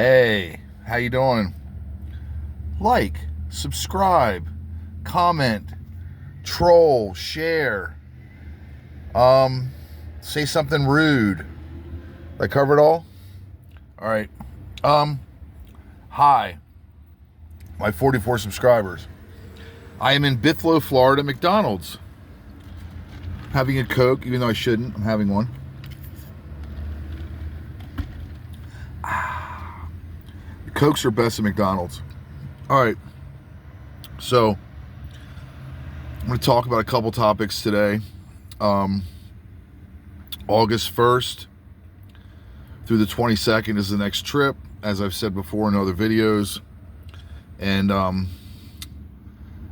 Hey, how you doing? Like, subscribe, comment, troll, share. Say something rude. I covered all? All right. Hi, my 44 subscribers. I am in Bithlo, Florida, McDonald's. Having a Coke, even though I shouldn't. I'm having one. The Cokes are best at McDonald's. All right. So, I'm going to talk about a couple topics today. August 1st through the 22nd is the next trip, as I've said before in other videos. And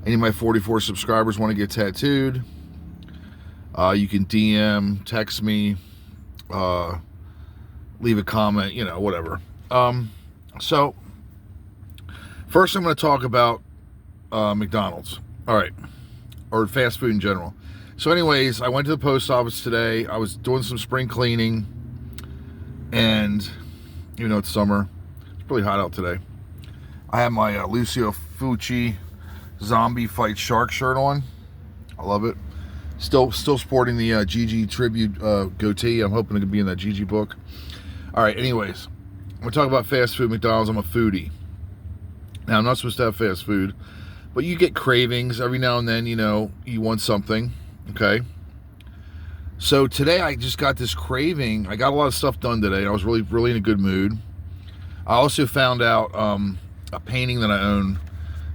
any of my 44 subscribers want to get tattooed, you can DM, text me, leave a comment, whatever. So, first I'm going to talk about McDonald's. All right. Or fast food in general. So anyways, I went to the post office today. I was doing some spring cleaning. And, even though it's summer, it's pretty hot out today. I have my Lucio Fucci Zombie Fight Shark shirt on. I love it. Still sporting the Gigi tribute goatee. I'm hoping it could be in that Gigi book. All right, anyways. We're talking about fast food, McDonald's. I'm a foodie. Now, I'm not supposed to have fast food, but you get cravings every now and then, you want something, okay? So today I just got this craving. I got a lot of stuff done today. I was really, really in a good mood. I also found out a painting that I own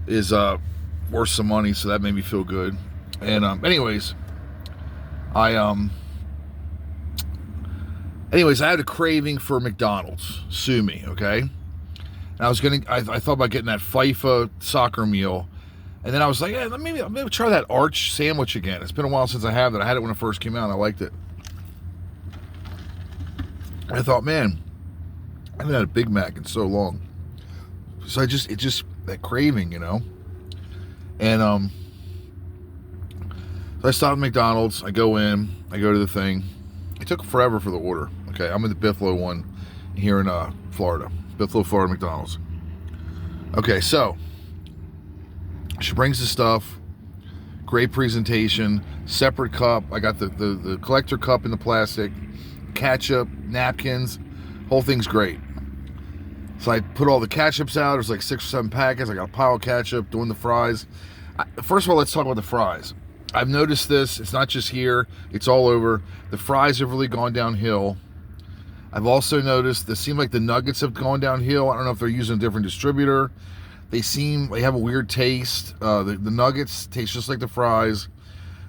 is worth some money, so that made me feel good. And anyways, I had a craving for McDonald's. Sue me, okay? And I thought about getting that FIFA soccer meal. And then I was like, hey, maybe try that Arch sandwich again. It's been a while since I had it. I had it when it first came out and I liked it. I thought, man, I haven't had a Big Mac in so long. So that craving, And so I stopped at McDonald's. I go in, I go to the thing. It took forever for the order. Okay, I'm in the Bithlo one here in Florida. Bithlo, Florida, McDonald's. Okay, so she brings the stuff. Great presentation. Separate cup. I got the collector cup in the plastic. Ketchup, napkins. Whole thing's great. So I put all the ketchups out. There's like 6 or 7 packets. I got a pile of ketchup, doing the fries. First of all, let's talk about the fries. I've noticed this. It's not just here. It's all over. The fries have really gone downhill. I've also noticed it seems like the nuggets have gone downhill. I don't know if they're using a different distributor. They have a weird taste. The nuggets taste just like the fries.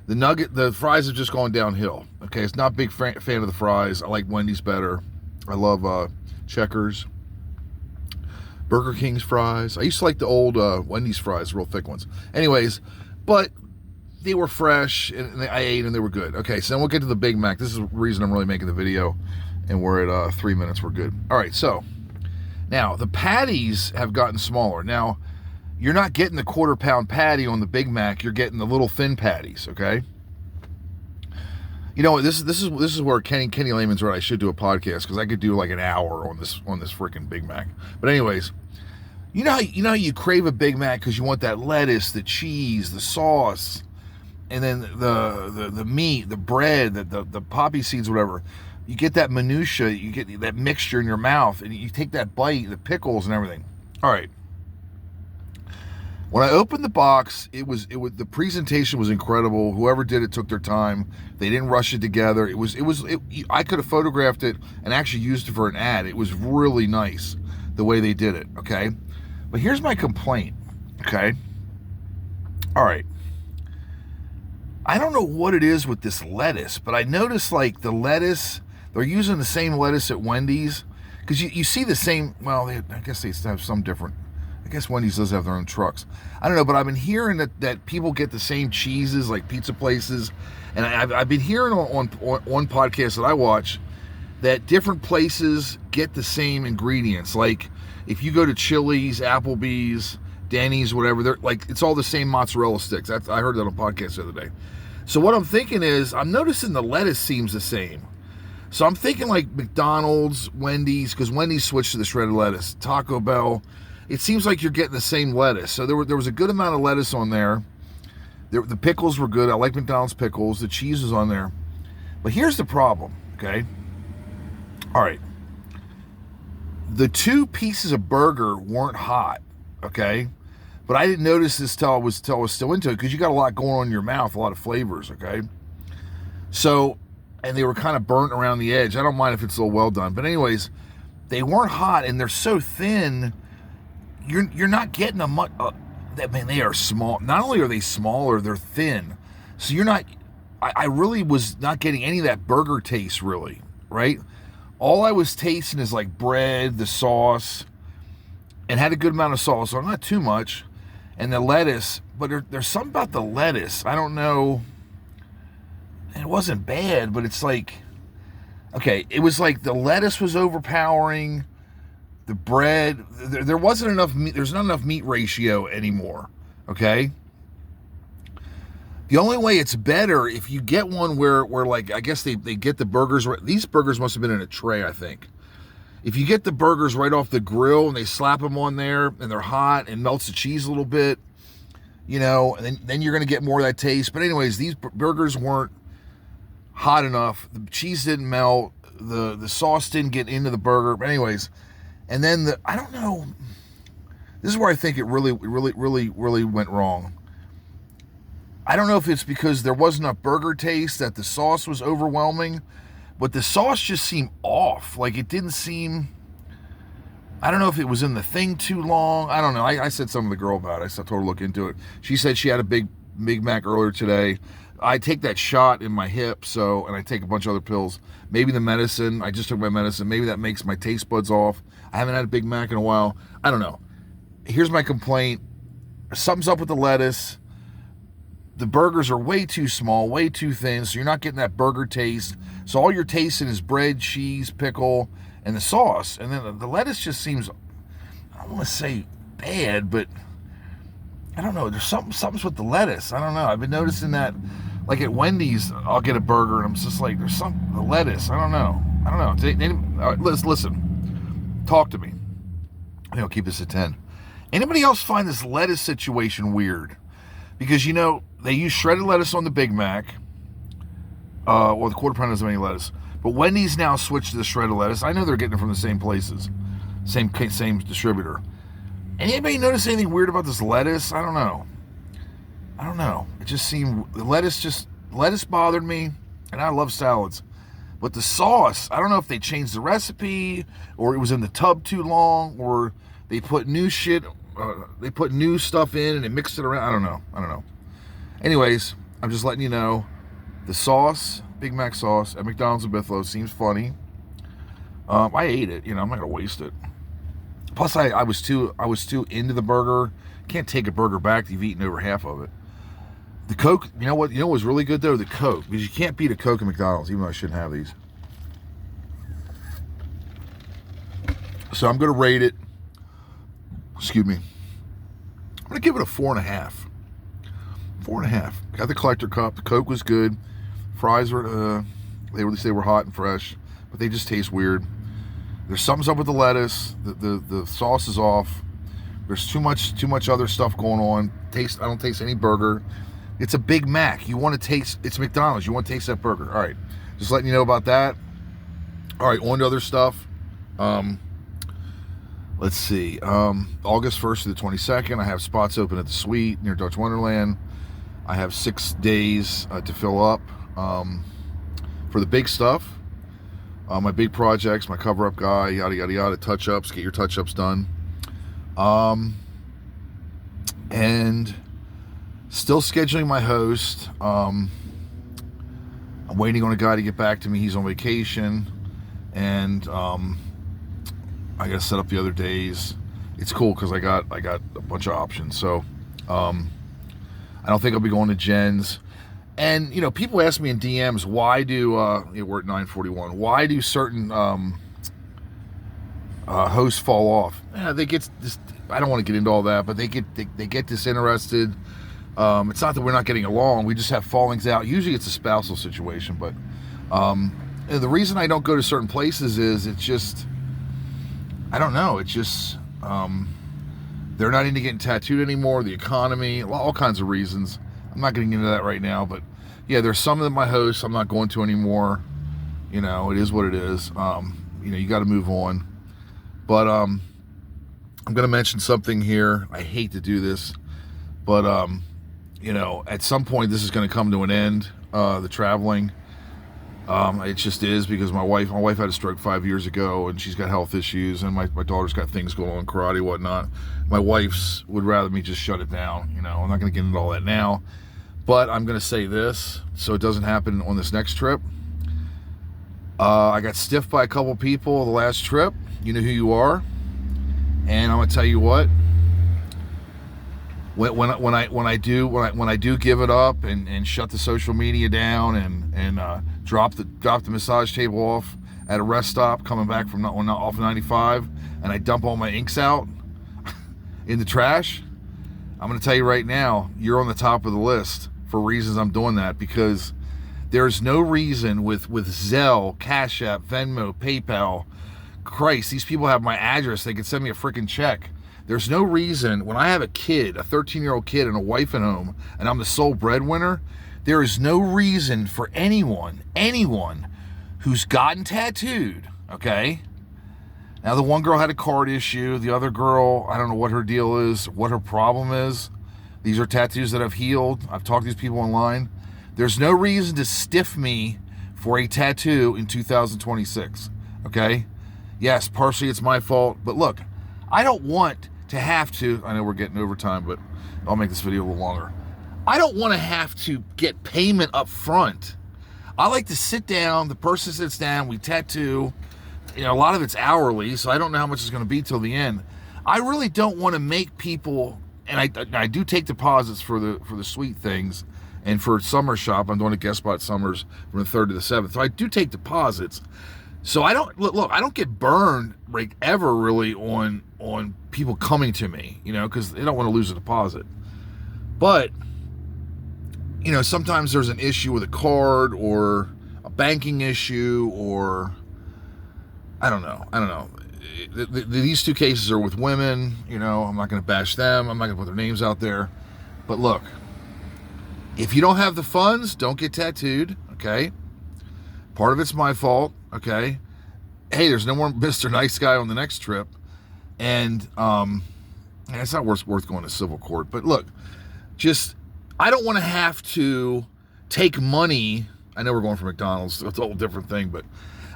The fries have just gone downhill. Okay, it's not a big fan of the fries. I like Wendy's better. I love Checkers. Burger King's fries. I used to like the old Wendy's fries, real thick ones. Anyways, but they were fresh, and I ate, and they were good. Okay, so then we'll get to the Big Mac. This is the reason I'm really making the video, and we're at 3 minutes. We're good. All right, so now the patties have gotten smaller. Now, you're not getting the 1/4 pound patty on the Big Mac. You're getting the little thin patties. Okay. This is where Kenny Lehman's right. I should do a podcast because I could do like an hour on this freaking Big Mac. But anyways, you know how you crave a Big Mac because you want that lettuce, the cheese, the sauce, and then the meat, the bread, the poppy seeds, whatever. You get that minutia, you get that mixture in your mouth, and you take that bite, the pickles and everything. All right. When I opened the box, the presentation was incredible. Whoever did it took their time. They didn't rush it together. I could have photographed it and actually used it for an ad. It was really nice the way they did it, okay? But here's my complaint, okay? All right. I don't know what it is with this lettuce, but I noticed like the lettuce, they're using the same lettuce at Wendy's because you see the same, well, I guess they have some different. I guess Wendy's does have their own trucks. I don't know, but I've been hearing that people get the same cheeses like pizza places. And I've been hearing on one podcast that I watch that different places get the same ingredients. Like if you go to Chili's, Applebee's, Denny's, whatever, they're like, it's all the same mozzarella sticks. I heard that on a podcast the other day. So what I'm thinking is I'm noticing the lettuce seems the same. So I'm thinking like McDonald's, Wendy's, because Wendy's switched to the shredded lettuce. Taco Bell, it seems like you're getting the same lettuce. So there was a good amount of lettuce on there. The pickles were good. I like McDonald's pickles. The cheese was on there. But here's the problem, okay? All right. The 2 pieces of burger weren't hot, okay? But I didn't notice this till I was still into it, because you got a lot going on in your mouth, a lot of flavors, okay? So, and they were kind of burnt around the edge. I don't mind if it's a little well done. But anyways, they weren't hot, and they're so thin, you're not getting a much... man, they are small. Not only are they smaller, they're thin. So you're not... I really was not getting any of that burger taste, really, right? All I was tasting is like bread, the sauce, and had a good amount of sauce, so not too much, and the lettuce. But there's something about the lettuce. I don't know... It wasn't bad, but it's like, okay, it was like the lettuce was overpowering, the bread, there wasn't enough meat, there's not enough meat ratio anymore, okay? The only way it's better if you get one where like, I guess they get the burgers, these burgers must have been in a tray, I think. If you get the burgers right off the grill and they slap them on there and they're hot and melts the cheese a little bit, you know, and then you're going to get more of that taste. But anyways, these burgers weren't hot enough. The cheese didn't melt. The sauce didn't get into the burger. But anyways, and then I don't know. This is where I think it really went wrong. I don't know if it's because there wasn't enough burger taste, that the sauce was overwhelming, but the sauce just seemed off. Like it didn't seem... I don't know if it was in the thing too long. I don't know. I said something to the girl about it. I told her to look into it. She said she had a Big Mac earlier today. I take that shot in my hip, and I take a bunch of other pills. Maybe the medicine, I just took my medicine, maybe that makes my taste buds off. I haven't had a Big Mac in a while. I don't know. Here's my complaint. Something's up with the lettuce. The burgers are way too small, way too thin, so you're not getting that burger taste. So all you're tasting is bread, cheese, pickle, and the sauce. And then the lettuce just seems, I don't want to say bad, but I don't know. There's something's with the lettuce. I don't know. I've been noticing that. Like at Wendy's, I'll get a burger and I'm just like, there's the lettuce. I don't know. Listen. Talk to me. I think I'll keep this at 10. Anybody else find this lettuce situation weird? Because, you know, they use shredded lettuce on the Big Mac. Well, the quarter pound doesn't have any lettuce. But Wendy's now switched to the shredded lettuce. I know they're getting it from the same places. Same distributor. Anybody notice anything weird about this lettuce? I don't know. It just seemed, lettuce bothered me, and I love salads. But the sauce, I don't know if they changed the recipe, or it was in the tub too long, or they put new stuff in and they mixed it around. I don't know. Anyways, I'm just letting you know, the sauce, Big Mac sauce at McDonald's and Buffalo seems funny. I ate it, I'm not gonna waste it. Plus, I was too into the burger. Can't take a burger back if you've eaten over half of it. The Coke, you know what was really good though? The Coke, because you can't beat a Coke at McDonald's, even though I shouldn't have these. So I'm gonna rate it. Excuse me. I'm gonna give it a 4.5. 4.5. Got the collector cup. The Coke was good. Fries were, they were hot and fresh, but they just taste weird. There's something's up with the lettuce. The sauce is off. There's too much other stuff going on. I don't taste any burger. It's a Big Mac. You want to taste, it's McDonald's. You want to taste that burger. All right. Just letting you know about that. All right, on to other stuff. Let's see. August 1st to the 22nd, I have spots open at the Suite near Dutch Wonderland. I have 6 days to fill up for the big stuff. My big projects, my cover-up guy, yada, yada, yada, touch-ups, get your touch-ups done. And still scheduling my host. I'm waiting on a guy to get back to me. He's on vacation. And I got to set up the other days. It's cool because I got a bunch of options. So I don't think I'll be going to Jen's. And, people ask me in DMs, why do, we're at 9:41, why do certain hosts fall off? They get this, I don't want to get into all that, but they get disinterested. It's not that we're not getting along, we just have fallings out. Usually it's a spousal situation, but And the reason I don't go to certain places is it's just, I don't know. It's just, they're not into getting tattooed anymore. The economy, all kinds of reasons. I'm not getting into that right now, but yeah, there's some of my hosts I'm not going to anymore. You know, it is what it is. You know, you got to move on. But I'm going to mention something here. I hate to do this, but you know, at some point this is going to come to an end. The traveling. It just is, because my wife had a stroke 5 years ago, and she's got health issues, and my daughter's got things going on, karate, whatnot. My wife's would rather me just shut it down. You know, I'm not going to get into all that now, but I'm going to say this so it doesn't happen on this next trip. I got stiffed by a couple people the last trip. You know who you are, and I'm going to tell you what. When I do give it up and shut the social media down and drop the massage table off at a rest stop coming back from off 95, and I dump all my inks out in the trash, I'm going to tell you right now, you're on the top of the list for reasons I'm doing that, because there's no reason with Zelle, Cash App, Venmo, PayPal. Christ, these people have my address. They can send me a freaking check. There's no reason, when I have a kid, a 13-year-old kid and a wife at home, and I'm the sole breadwinner, there is no reason for anyone who's gotten tattooed, okay? Now, the one girl had a card issue. The other girl, I don't know what her deal is, what her problem is. These are tattoos that I've healed. I've talked to these people online. There's no reason to stiff me for a tattoo in 2026, okay? Yes, partially it's my fault, but look, I don't want to have to, I know we're getting overtime, but I'll make this video a little longer. I don't want to have to get payment up front. I like to sit down, the person sits down, we tattoo. You know, a lot of it's hourly, so I don't know how much it's going to be till the end. I really don't want to make people, and I do take deposits for the sweet things, and for Summer Shop, I'm doing a guest spot Summers from the 3rd to the 7th, so I do take deposits. So I don't look. I don't get burned like ever really on people coming to me, you know, because they don't want to lose a deposit. But you know, sometimes there's an issue with a card or a banking issue, or I don't know. These two cases are with women. You know, I'm not going to bash them. I'm not going to put their names out there. But look, if you don't have the funds, don't get tattooed. Okay, part of it's my fault. Okay, hey, there's no more Mr. Nice Guy on the next trip, and it's not worth going to civil court. But look, just I don't want to have to take money. I know we're going for McDonald's; it's a whole different thing, but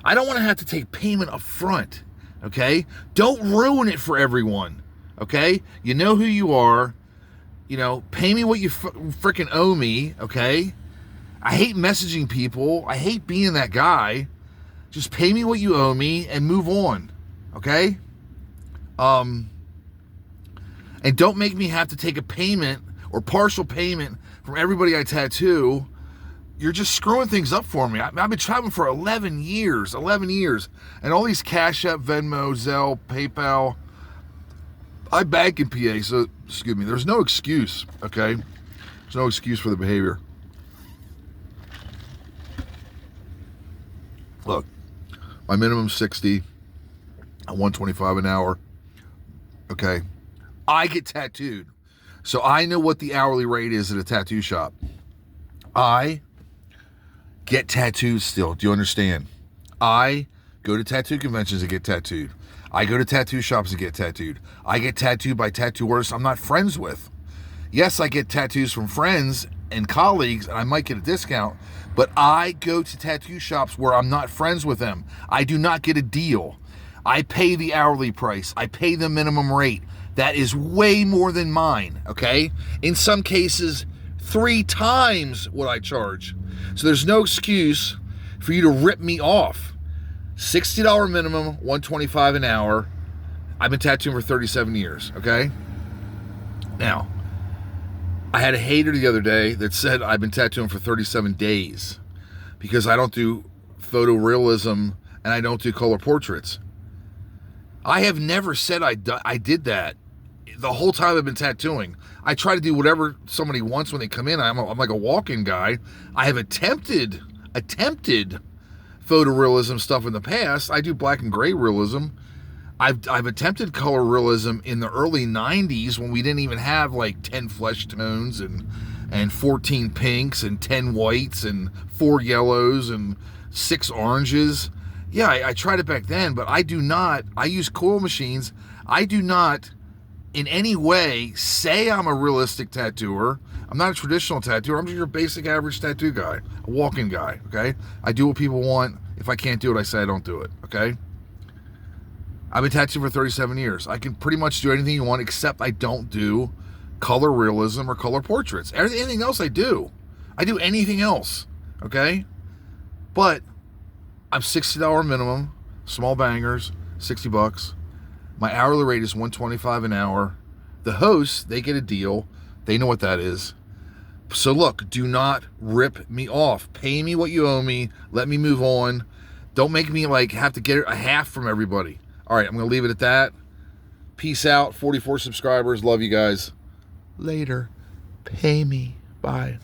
I don't want to have to take payment up front. Okay, don't ruin it for everyone. Okay, you know who you are. You know, pay me what you freaking owe me. Okay, I hate messaging people. I hate being that guy. Just pay me what you owe me and move on, okay? And don't make me have to take a payment or partial payment from everybody I tattoo. You're just screwing things up for me. I've been traveling for 11 years, and all these Cash App, Venmo, Zelle, PayPal. I bank in PA, so, excuse me, there's no excuse, okay? There's no excuse for the behavior. Look. My minimum 60, at 125 an hour. Okay. I get tattooed. So I know what the hourly rate is at a tattoo shop. I get tattooed still. Do you understand? I go to tattoo conventions and get tattooed. I go to tattoo shops and get tattooed. I get tattooed by tattoo artists I'm not friends with. Yes, I get tattoos from friends and colleagues, and I might get a discount, but I go to tattoo shops where I'm not friends with them. I do not get a deal. I pay the hourly price. I pay the minimum rate. That is way more than mine, okay? In some cases, 3 times what I charge. So there's no excuse for you to rip me off. $60 minimum, $125 an hour. I've been tattooing for 37 years, okay? Now, I had a hater the other day that said I've been tattooing for 37 days because I don't do photorealism and I don't do color portraits. I have never said I did that. The whole time I've been tattooing, I try to do whatever somebody wants when they come in. I'm like a walk-in guy. I have attempted photorealism stuff in the past. I do black and gray realism. I've attempted color realism in the early 90s when we didn't even have like 10 flesh tones and 14 pinks and 10 whites and 4 yellows and 6 oranges. Yeah, I tried it back then, but I use coil machines. I do not in any way say I'm a realistic tattooer. I'm not a traditional tattooer. I'm just your basic average tattoo guy, a walk-in guy, okay? I do what people want. If I can't do it, I say I don't do it, okay? I've been tattooing for 37 years. I can pretty much do anything you want, except I don't do color realism or color portraits. Anything else I do. I do anything else, okay? But I'm $60 minimum, small bangers, $60. My hourly rate is $125 an hour. The hosts, they get a deal. They know what that is. So look, do not rip me off. Pay me what you owe me. Let me move on. Don't make me like have to get a half from everybody. All right, I'm going to leave it at that. Peace out. 44 subscribers. Love you guys. Later. Pay me. Bye.